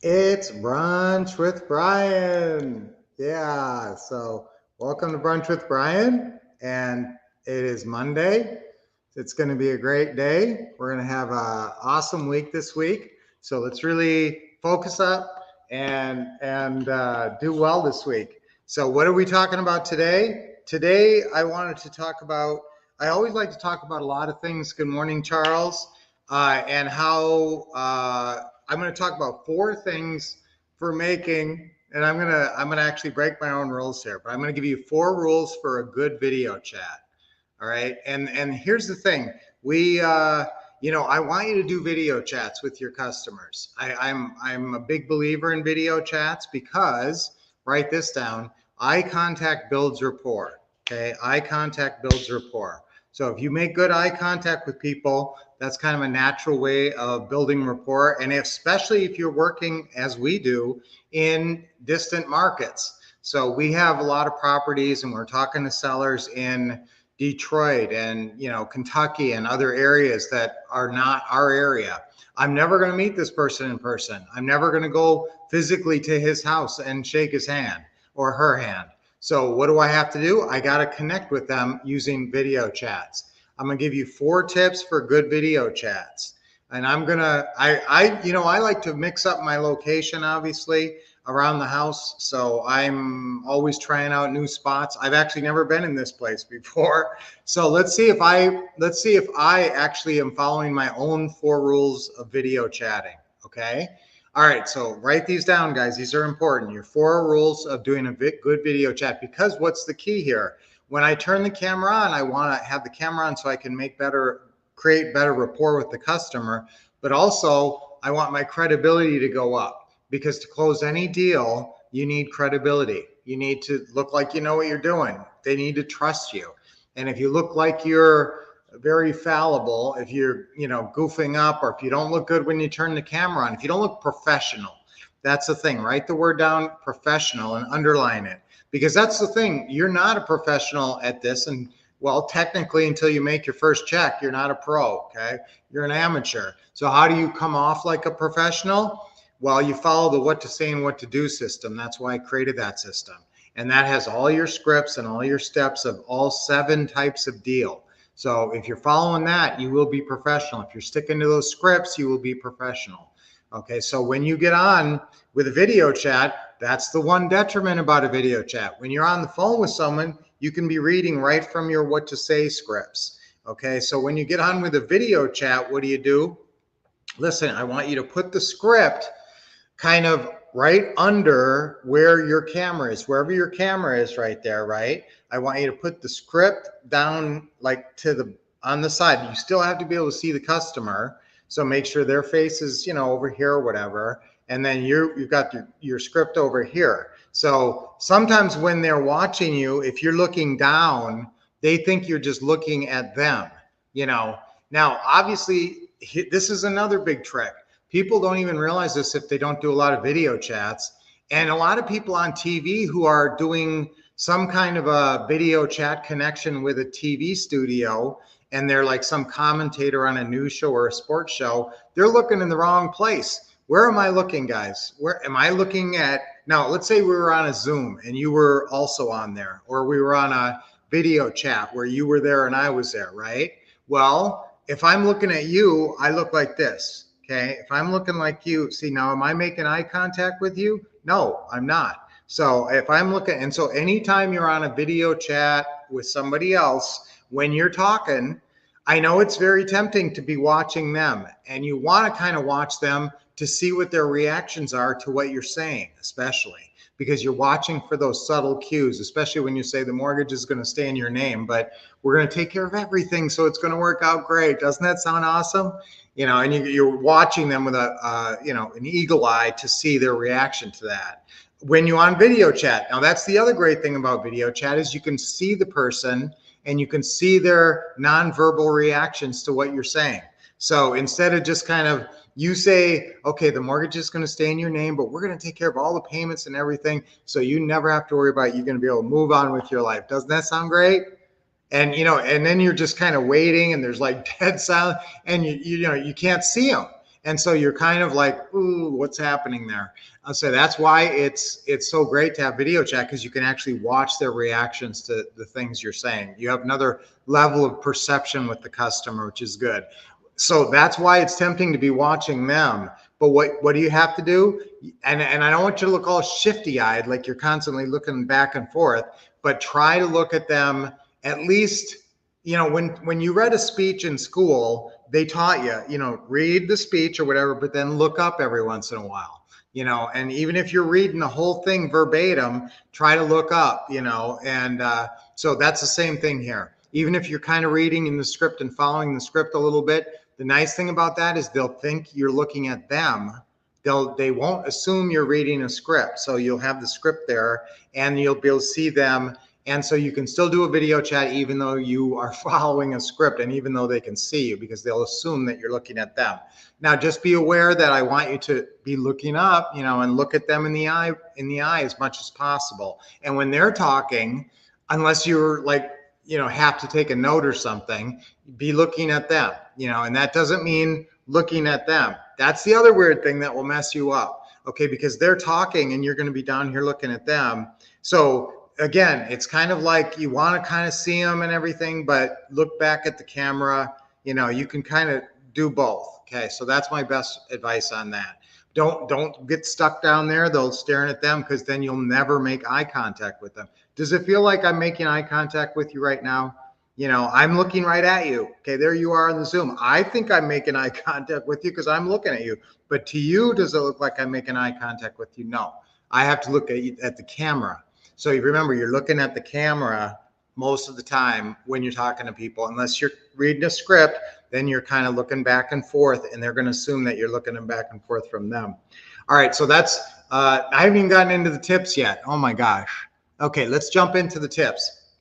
It's Brunch with Brian. Yeah, so welcome to Brunch with Brian. And it is Monday. It's going to be a great day. We're going to have an awesome week this week. So let's really focus up and do well this week. So, what are we talking about today? Today, I wanted to talk about, I always like to talk about a lot of things. Good morning, Charles. And how I'm going to talk about 4 things for making, and I'm gonna actually break my own rules here, but I'm going to give you 4 rules for a good video chat. All right, and here's the thing: I want you to do video chats with your customers. I'm a big believer in video chats because, write this down: eye contact builds rapport. Okay, eye contact builds rapport. So if you make good eye contact with people, that's kind of a natural way of building rapport. And especially if you're working, as we do, in distant markets. So we have a lot of properties and we're talking to sellers in Detroit and Kentucky and other areas that are not our area. I'm never going to meet this person in person. I'm never going to go physically to his house and shake his hand or her hand. So what do I have to do? I got to connect with them using video chats. I'm going to give you 4 tips for good video chats. And I like to mix up my location, obviously, around the house. So I'm always trying out new spots. I've actually never been in this place before. So let's see if I actually am following my own 4 rules of video chatting. Okay. All right. So write these down, guys. These are important. Your 4 rules of doing a good video chat, because what's the key here? When I turn the camera on, I want to have the camera on so I can create better rapport with the customer, but also I want my credibility to go up, because to close any deal, you need credibility. You need to look like you know what you're doing. They need to trust you. And if you look like you're very fallible, if you're, goofing up, or if you don't look good when you turn the camera on, if you don't look professional, that's the thing. Write the word down, professional, and underline it, because that's the thing. You're not a professional at this. And well, technically, until you make your first check, you're not a pro. Okay. You're an amateur. So how do you come off like a professional? Well, you follow the what to say and what to do system. That's why I created that system. And that has all your scripts and all your steps of all 7 types of deal. So if you're following that, you will be professional. If you're sticking to those scripts, you will be professional. Okay, so when you get on with a video chat, that's the one detriment about a video chat. When you're on the phone with someone, you can be reading right from your what to say scripts. Okay, so when you get on with a video chat, what do? Listen, I want you to put the script kind of right under where your camera is, wherever your camera is right there, right? I want you to put the script down like on the side. You still have to be able to see the customer. So make sure their face is, over here or whatever. And then you've got your script over here. So sometimes when they're watching you, if you're looking down, they think you're just looking at them, Now, obviously, this is another big trick. People don't even realize this if they don't do a lot of video chats. And a lot of people on TV who are doing some kind of a video chat connection with a TV studio, and they're like some commentator on a news show or a sports show, they're looking in the wrong place. Where am I looking, guys? Where am I looking at? Now, let's say we were on a Zoom and you were also on there, or we were on a video chat where you were there and I was there, right? Well, if I'm looking at you, I look like this. Okay, if I'm looking like you, see, now am I making eye contact with you? No, I'm not. So if I'm looking, and so anytime you're on a video chat with somebody else, when you're talking, I know it's very tempting to be watching them, and you want to kind of watch them to see what their reactions are to what you're saying, especially because you're watching for those subtle cues, especially when you say the mortgage is going to stay in your name, but we're going to take care of everything, so it's going to work out great. Doesn't that sound awesome? And you're watching them with an eagle eye to see their reaction to that. When you're on video chat, now that's the other great thing about video chat is you can see the person and you can see their nonverbal reactions to what you're saying. So instead of just kind of, you say, okay, the mortgage is going to stay in your name, but we're going to take care of all the payments and everything, so you never have to worry about it. You're going to be able to move on with your life. Doesn't that sound great? And and then you're just kind of waiting, and there's like dead silence, and you can't see them. And so you're kind of like, ooh, what's happening there? So that's why it's so great to have video chat, because you can actually watch their reactions to the things you're saying. You have another level of perception with the customer, which is good. So that's why it's tempting to be watching them. But what do you have to do? And I don't want you to look all shifty-eyed, like you're constantly looking back and forth, but try to look at them at least, you know, when you read a speech in school, they taught you, you know, read the speech or whatever, but then look up every once in a while, you know, and even if you're reading the whole thing verbatim, try to look up, you know, and so that's the same thing here. Even if you're kind of reading in the script and following the script a little bit, the nice thing about that is they'll think you're looking at them. They won't assume you're reading a script. So you'll have the script there and you'll be able to see them. And so you can still do a video chat even though you are following a script and even though they can see you, because they'll assume that you're looking at them. Now, just be aware that I want you to be looking up, you know, and look at them in the eye as much as possible. And when they're talking, unless you're like, you know, have to take a note or something, be looking at them, you know, and that doesn't mean looking at them. That's the other weird thing that will mess you up. Okay, because they're talking and you're going to be down here looking at them. So again, it's kind of like you want to kind of see them and everything, but look back at the camera. You know, you can kind of do both. Okay, so that's my best advice on that. Don't get stuck down there though staring at them, because then you'll never make eye contact with them. Does it feel like I'm making eye contact with you right now? You know, I'm looking right at you. Okay, there you are on the Zoom. I think I'm making eye contact with you because I'm looking at you. But to you, does it look like I'm making eye contact with you? No, I have to look at the camera. So you remember, you're looking at the camera most of the time when you're talking to people, unless you're reading a script, then you're kind of looking back and forth and they're going to assume that you're looking back and forth from them. All right, so that's, I haven't even gotten into the tips yet. Oh my gosh. Okay, let's jump into the tips.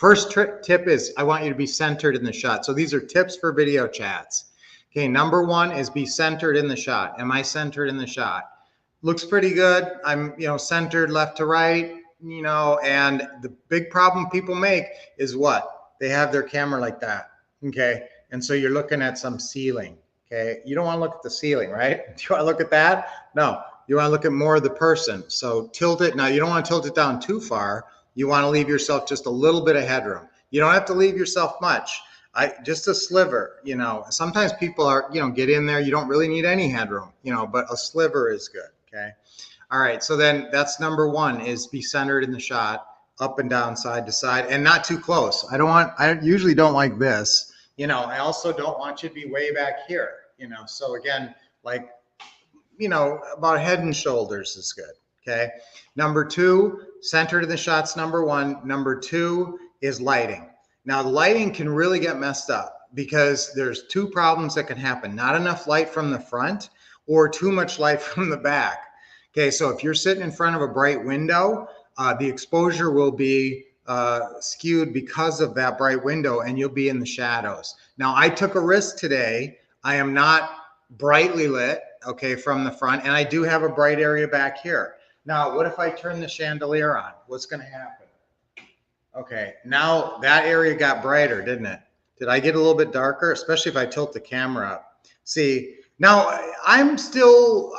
First tip is I want you to be centered in the shot. So these are tips for video chats. Okay, number one is be centered in the shot. Am I centered in the shot? Looks pretty good. I'm, you know, centered left to right, you know, and the big problem people make is what? They have their camera like that, okay? And so you're looking at some ceiling, okay? You don't want to look at the ceiling, right? Do you want to look at that? No, you want to look at more of the person. So tilt it. Now, you don't want to tilt it down too far. You want to leave yourself just a little bit of headroom. You don't have to leave yourself much. Just a sliver, you know. Sometimes people are, you know, get in there. You don't really need any headroom, you know, but a sliver is good, okay? All right, so then that's number one, is be centered in the shot, up and down, side to side, and not too close. I usually don't like this. You know, I also don't want you to be way back here, you know. So again, like, you know, about head and shoulders is good, okay? Number two, centered in the shots, number one. Number two is lighting. Now, the lighting can really get messed up because there's two problems that can happen. Not enough light from the front or too much light from the back. Okay, so if you're sitting in front of a bright window, the exposure will be skewed because of that bright window and you'll be in the shadows. Now, I took a risk today. I am not brightly lit, okay, from the front, and I do have a bright area back here. Now, what if I turn the chandelier on? What's going to happen? Okay, now that area got brighter, didn't it? Did I get a little bit darker, especially if I tilt the camera up? See, now I'm still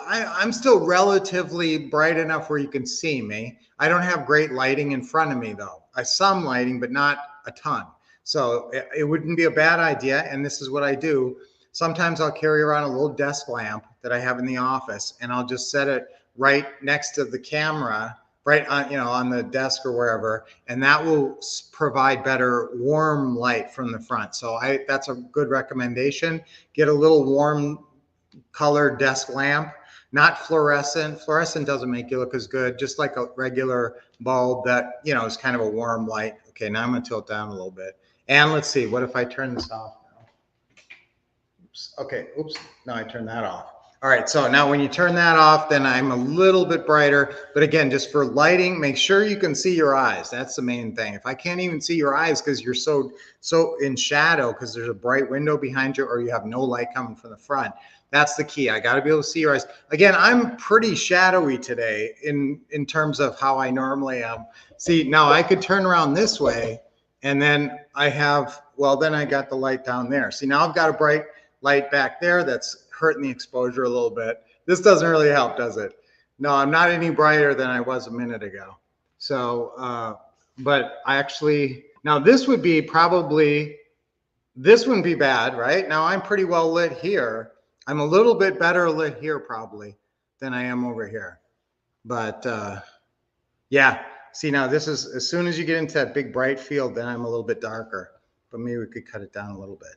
relatively bright enough where you can see me. I don't have great lighting in front of me though. I have some lighting, but not a ton. So it wouldn't be a bad idea. And this is what I do. Sometimes I'll carry around a little desk lamp that I have in the office, and I'll just set it right next to the camera, right on, you know, on the desk or wherever, and that will provide better warm light from the front. So that's a good recommendation. Get a little warm colored desk lamp, not fluorescent. Fluorescent doesn't make you look as good, just like a regular bulb that, you know, is kind of a warm light. Okay, now I'm going to tilt down a little bit. And let's see, what if I turn this off now? Oops. Okay, oops, now I turn that off. All right, so now when you turn that off, then I'm a little bit brighter. But again, just for lighting, make sure you can see your eyes. That's the main thing. If I can't even see your eyes because you're so in shadow because there's a bright window behind you or you have no light coming from the front, that's the key. I got to be able to see your eyes. Again, I'm pretty shadowy today in terms of how I normally am. See, now I could turn around this way and then I have, well, then I got the light down there. See, now I've got a bright light back there that's hurting the exposure a little bit. This doesn't really help, does it? No, I'm not any brighter than I was a minute ago. So, but I actually, now this would be probably, this wouldn't be bad, right? Now I'm pretty well lit here. I'm a little bit better lit here probably than I am over here. But yeah, see now this is, as soon as you get into that big bright field, then I'm a little bit darker. But maybe we could cut it down a little bit.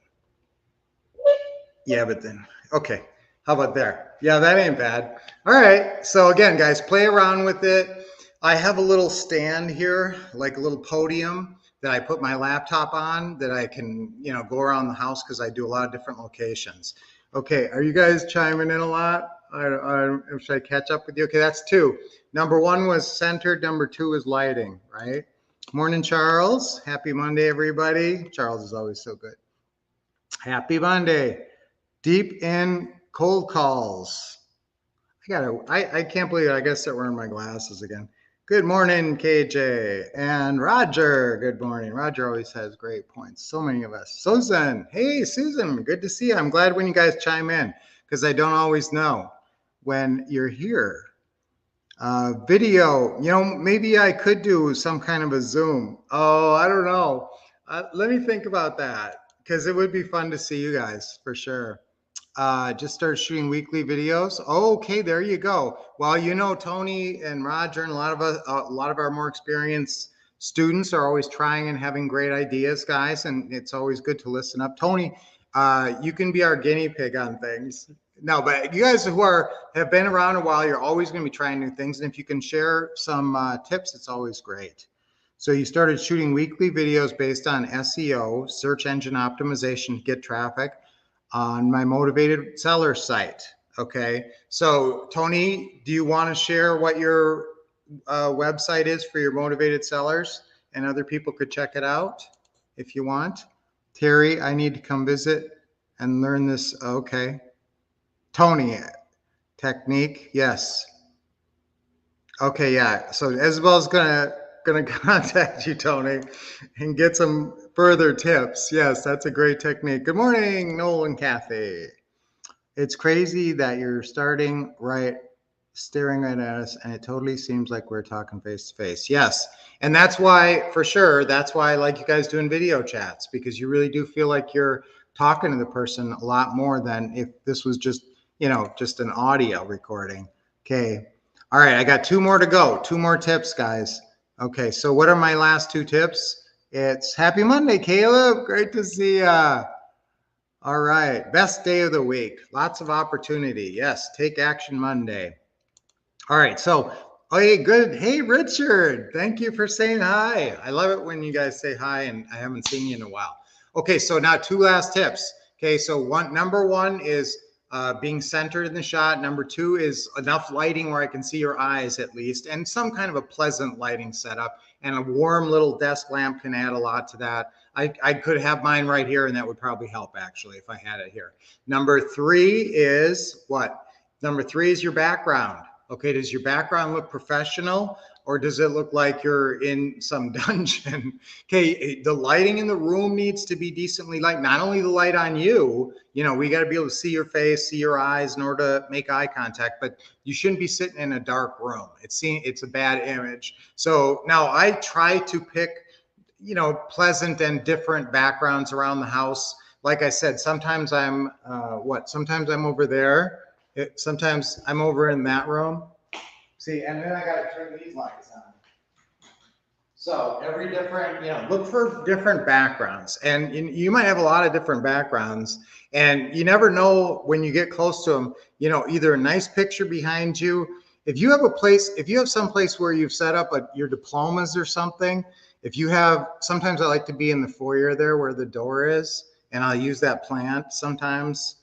Yeah, but then, okay. How about there? Yeah, that ain't bad. All right. So again, guys, play around with it. I have a little stand here, like a little podium that I put my laptop on that I can, you know, go around the house because I do a lot of different locations. Okay. Are you guys chiming in a lot? Should I catch up with you? Okay, that's two. Number one was centered. Number two is lighting, right? Morning, Charles. Happy Monday, everybody. Charles is always so good. Happy Monday. Deep in cold calls. I can't believe it. I gotta start wearing my glasses again. Good morning, KJ and Roger. Good morning. Roger always has great points. So many of us. Susan. Hey, Susan. Good to see you. I'm glad when you guys chime in because I don't always know when you're here. Video, you know, maybe I could do some kind of a Zoom. Oh, I don't know. Let me think about that because it would be fun to see you guys for sure. Just started shooting weekly videos. Oh, okay, there you go. Well, you know, Tony and Roger and a lot of us, a lot of our more experienced students are always trying and having great ideas, guys, and it's always good to listen up. Tony, you can be our guinea pig on things. No, but you guys who have been around a while, you're always going to be trying new things, and if you can share some tips, it's always great. So you started shooting weekly videos based on SEO, search engine optimization to get traffic, on my motivated seller site. Okay. So Tony, do you want to share what your website is for your motivated sellers and other people could check it out if you want? Terry, I need to come visit and learn this. Okay. Tony, technique. Yes. Okay. Yeah. So Isabel's gonna contact you, Tony, and get some further tips. Yes, that's a great technique. Good morning, Noel and Kathy. It's crazy that you're staring right at us, and it totally seems like we're talking face to face. Yes, and that's why, for sure, that's why I like you guys doing video chats, because you really do feel like you're talking to the person a lot more than if this was just, you know, just an audio recording. Okay. All right, I got two more to go. Two more tips, guys. Okay, so what are my last two tips? It's happy Monday, Caleb. Great to see ya. All right, best day of the week. Lots of opportunity. Yes, take action Monday. All right, so, oh, hey, good. Hey, Richard, thank you for saying hi. I love it when you guys say hi, and I haven't seen you in a while. Okay, so now two last tips. Okay, so number one is being centered in the shot. Number two is enough lighting where I can see your eyes at least, and some kind of a pleasant lighting setup, and a warm little desk lamp can add a lot to that. I could have mine right here, and that would probably help actually if I had it here. Number three is what? Number three is your background. Okay, does your background look professional, or does it look like you're in some dungeon? Okay, the lighting in the room needs to be decently light. Not only the light on you, you know, we got to be able to see your face, see your eyes in order to make eye contact, but you shouldn't be sitting in a dark room. It's a bad image. So now I try to pick, you know, pleasant and different backgrounds around the house. Like I said, sometimes I'm sometimes I'm over there. Sometimes I'm over in that room. See, and then I got to turn these lights on. So every different, you know, look for different backgrounds, and you might have a lot of different backgrounds, and you never know when you get close to them, you know, either a nice picture behind you. If you have some place where you've set up your diplomas or something, sometimes I like to be in the foyer there where the door is, and I'll use that plant sometimes.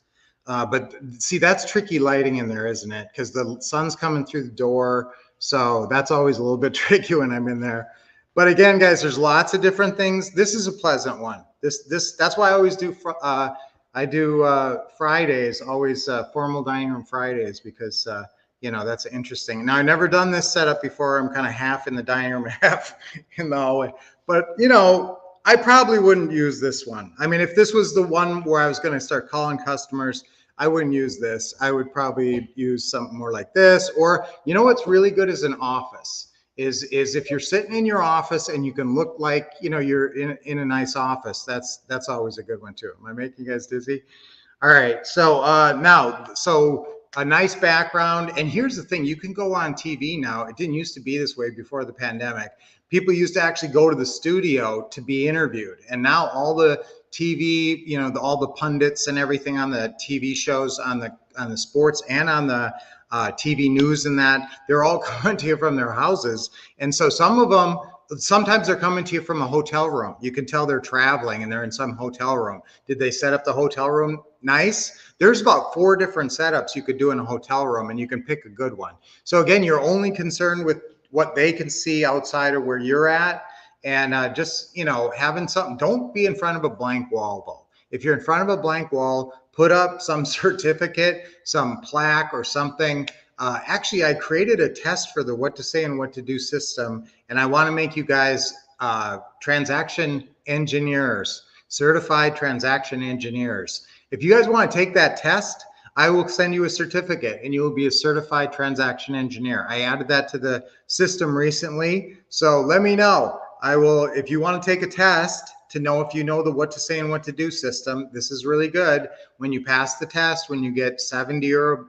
But see, that's tricky lighting in there, isn't it? Because the sun's coming through the door. So that's always a little bit tricky when I'm in there. But again, guys, there's lots of different things. This is a pleasant one. That's why I always do, Fridays, always formal dining room Fridays, because, you know, that's interesting. Now, I've never done this setup before. I'm kind of half in the dining room, half in the hallway. But, you know, I probably wouldn't use this one. I mean, if this was the one where I was going to start calling customers, I wouldn't use this. I would probably use something more like this. Or, you know, what's really good is an office. Is if you're sitting in your office and you can look like, you know, you're in a nice office. That's always a good one too. Am I making you guys dizzy? All right. So so a nice background. And here's the thing, you can go on TV now. It didn't used to be this way before the pandemic. People used to actually go to the studio to be interviewed. And now all the TV, you know, all the pundits and everything on the TV shows, on the sports and on the TV news and that, they're all coming to you from their houses. And so some of them, sometimes they're coming to you from a hotel room. You can tell they're traveling and they're in some hotel room. Did they set up the hotel room nice? There's about 4 different setups you could do in a hotel room, and you can pick a good one. So again, you're only concerned with what they can see outside of where you're at. And just, you know, having something, don't be in front of a blank wall though. If you're in front of a blank wall, put up some certificate, some plaque or something. Actually, I created a test for the what to say and what to do system, and I want to make you guys transaction engineers, certified transaction engineers. If you guys want to take that test, I will send you a certificate and you will be a certified transaction engineer. I added that to the system recently. So let me know. I will, if you want to take a test to know if you know the what to say and what to do system, this is really good. When you pass the test, when you get 70 or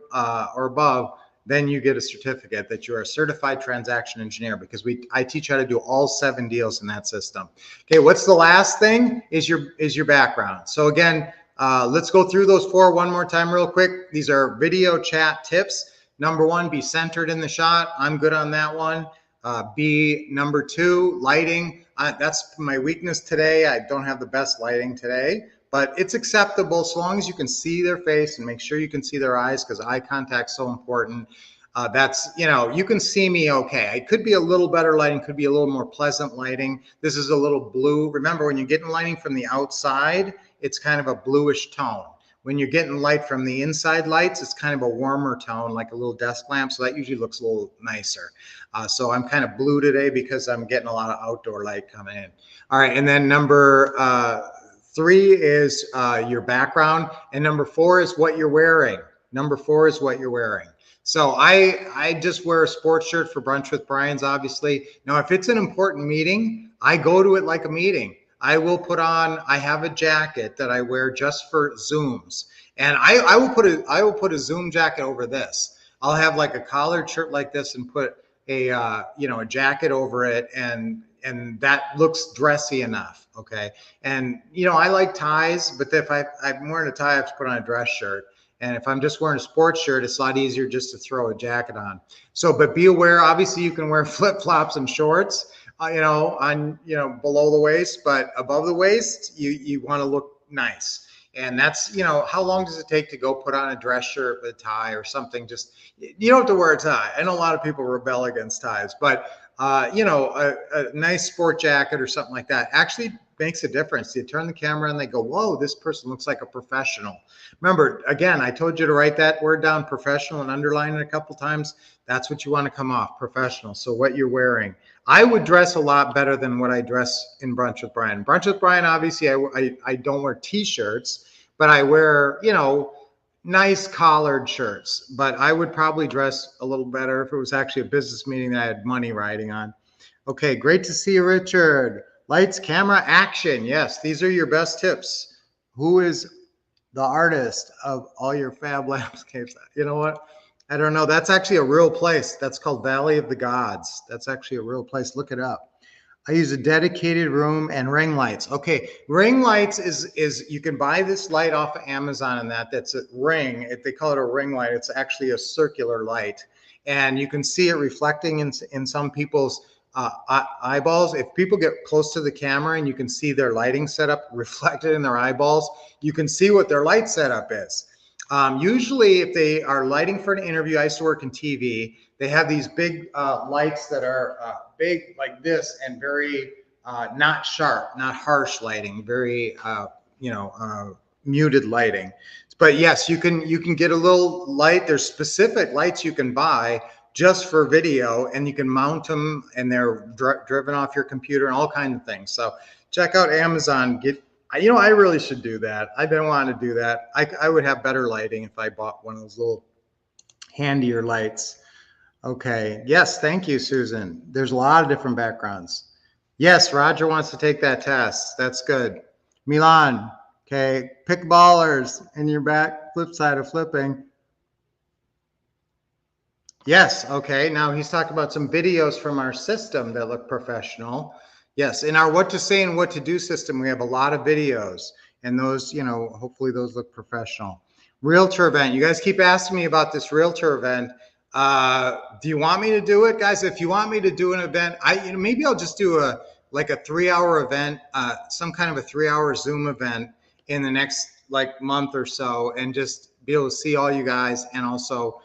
above, then you get a certificate that you're a certified transaction engineer, because I teach how to do all 7 deals in that system. Okay, what's the last thing is your background. So again, let's go through those 4 one more time real quick. These are video chat tips. Number 1, be centered in the shot. I'm good on that one. Number 2, lighting. That's my weakness today. I don't have the best lighting today, but it's acceptable so long as you can see their face and make sure you can see their eyes, because eye contact is so important. That's, you know, you can see me okay. It could be a little better lighting, could be a little more pleasant lighting. This is a little blue. Remember, when you're getting lighting from the outside, it's kind of a bluish tone. When you're getting light from the inside lights, it's kind of a warmer tone, like a little desk lamp. So that usually looks a little nicer. So I'm kind of blue today because I'm getting a lot of outdoor light coming in. All right, and then number 3 is your background, and number 4 is what you're wearing. Number 4 is what you're wearing. So I just wear a sports shirt for Brunch with Brian's, obviously. Now, if it's an important meeting, I go to it like a meeting. I will put on, I have a jacket that I wear just for Zooms. And I will put a Zoom jacket over this. I'll have like a collared shirt like this and put a you know, a jacket over it, and that looks dressy enough. Okay. And you know, I like ties, but if I'm wearing a tie, I have to put on a dress shirt. And if I'm just wearing a sports shirt, it's a lot easier just to throw a jacket on. So, but be aware, obviously you can wear flip-flops and shorts, you know, on, you know, below the waist, but above the waist, you want to look nice. And that's, you know, how long does it take to go put on a dress shirt with a tie or something? Just, you don't have to wear a tie. I know a lot of people rebel against ties, but you know, a nice sport jacket or something like that actually makes a difference. You turn the camera and they go, whoa, this person looks like a professional. Remember, again, I told you to write that word down, professional, and underline it a couple times. That's what you want to come off, professional. So what you're wearing. I would dress a lot better than what I dress in Brunch with Brian. Brunch with Brian, obviously, I don't wear t-shirts, but I wear, you know, nice collared shirts. But I would probably dress a little better if it was actually a business meeting that I had money riding on. Okay, great to see you, Richard. Lights, camera, action. Yes, these are your best tips. Who is the artist of all your fab landscapes? You know what? I don't know. That's actually a real place. That's called Valley of the Gods. That's actually a real place. Look it up. I use a dedicated room and ring lights. Okay, ring lights is you can buy this light off of Amazon, and that's a ring. They call it a ring light. It's actually a circular light, and you can see it reflecting in some people's eyeballs. If people get close to the camera and you can see their lighting setup reflected in their eyeballs, you can see what their light setup is. Usually if they are lighting for an interview, I used to work in TV, they have these big lights that are big like this and very not sharp, not harsh lighting, very you know, muted lighting. But yes, you can get a little light. There's specific lights you can buy just for video, and you can mount them, and they're driven off your computer and all kinds of things. So check out Amazon. I really should do that. I've been wanting to do that. I would have better lighting if I bought one of those little handier lights. Okay. Yes. Thank you, Susan. There's a lot of different backgrounds. Yes. Roger wants to take that test. That's good. Milan. Okay. Pick ballers in your back. Flip side of flipping. Yes. Okay. Now he's talking about some videos from our system that look professional. Yes. In our what to say and what to do system, we have a lot of videos, and those, hopefully those look professional. Realtor event. You guys keep asking me about this realtor event. Do you want me to do it, guys? If you want me to do an event, maybe I'll just do a 3-hour event, some kind of a 3-hour Zoom event in the next month or so, and just be able to see all you guys and also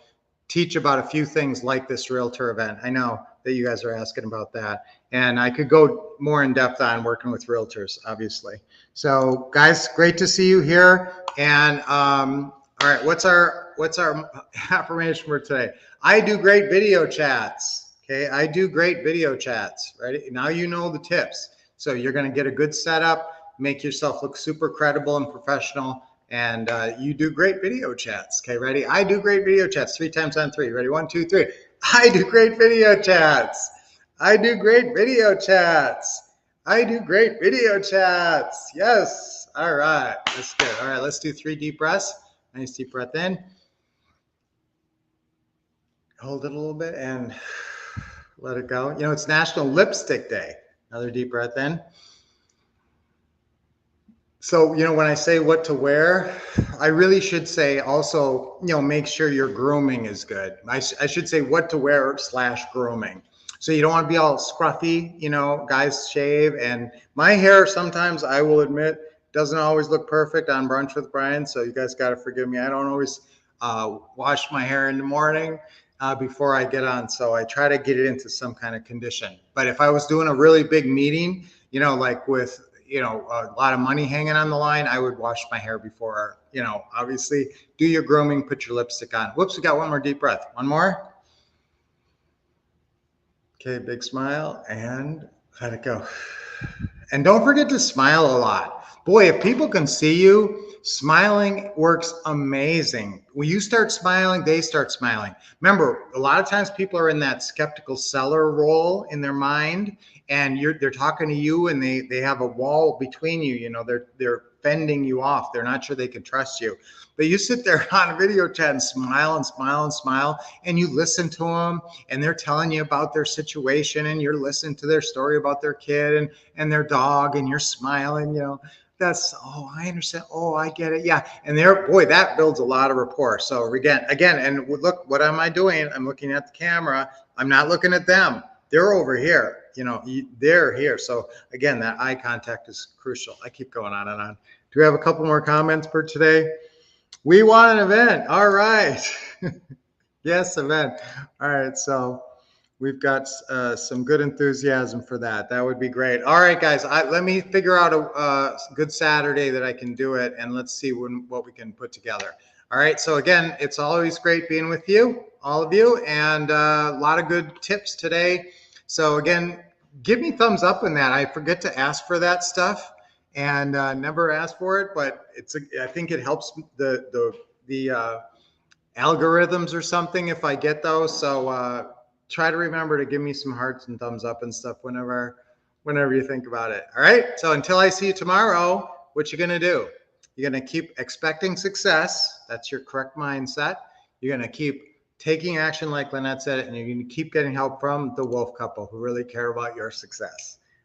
teach about a few things like this realtor event. I know that you guys are asking about that, and I could go more in depth on working with realtors, obviously. So guys, great to see you here. And all right, what's our affirmation for today? I do great video chats. Okay, I do great video chats. Right now, you know the tips. So you're going to get a good setup, make yourself look super credible and professional. And you do great video chats. Okay, ready? I do great video chats. 3 times on 3. Ready? 1, 2, 3. I do great video chats. I do great video chats. I do great video chats. Yes. All right. That's good. All right. Let's do 3 deep breaths. Nice deep breath in. Hold it a little bit and let it go. It's National Lipstick Day. Another deep breath in. So, when I say what to wear, I really should say also, make sure your grooming is good. I should say what to wear / grooming. So you don't want to be all scruffy, guys shave. And my hair sometimes, I will admit, doesn't always look perfect on Brunch with Brian. So you guys got to forgive me. I don't always wash my hair in the morning before I get on. So I try to get it into some kind of condition. But if I was doing a really big meeting, like with a lot of money hanging on the line, I would wash my hair before, obviously do your grooming, put your lipstick on. Whoops, we got one more deep breath. One more. Okay, big smile and let it go. And don't forget to smile a lot. Boy, if people can see you, smiling works amazing. When you start smiling, they start smiling. Remember, a lot of times people are in that skeptical seller role in their mind, and they're talking to you, and they have a wall between you. They're fending you off. They're not sure they can trust you. But you sit there on a video chat and smile and smile and smile, and you listen to them, and they're telling you about their situation, and you're listening to their story about their kid and their dog, and you're smiling. That's, oh, I understand. Oh, I get it. Yeah. And that builds a lot of rapport. So again, and look, what am I doing? I'm looking at the camera. I'm not looking at them. They're over here. They're here. So again, that eye contact is crucial. I keep going on and on. Do we have a couple more comments for today? We want an event. All right. Yes, event. All right. So we've got some good enthusiasm for that. That would be great. All right, guys, let me figure out a good Saturday that I can do it, and let's see what we can put together. All right, so again, it's always great being with you, all of you, and a lot of good tips today. So again, give me thumbs up in that. I forget to ask for that stuff and never ask for it, but I think it helps the algorithms or something if I get those. So try to remember to give me some hearts and thumbs up and stuff whenever you think about it. All right. So until I see you tomorrow, what you going to do? You're going to keep expecting success. That's your correct mindset. You're going to keep taking action like Lynette said, and you're going to keep getting help from the Wolf couple who really care about your success.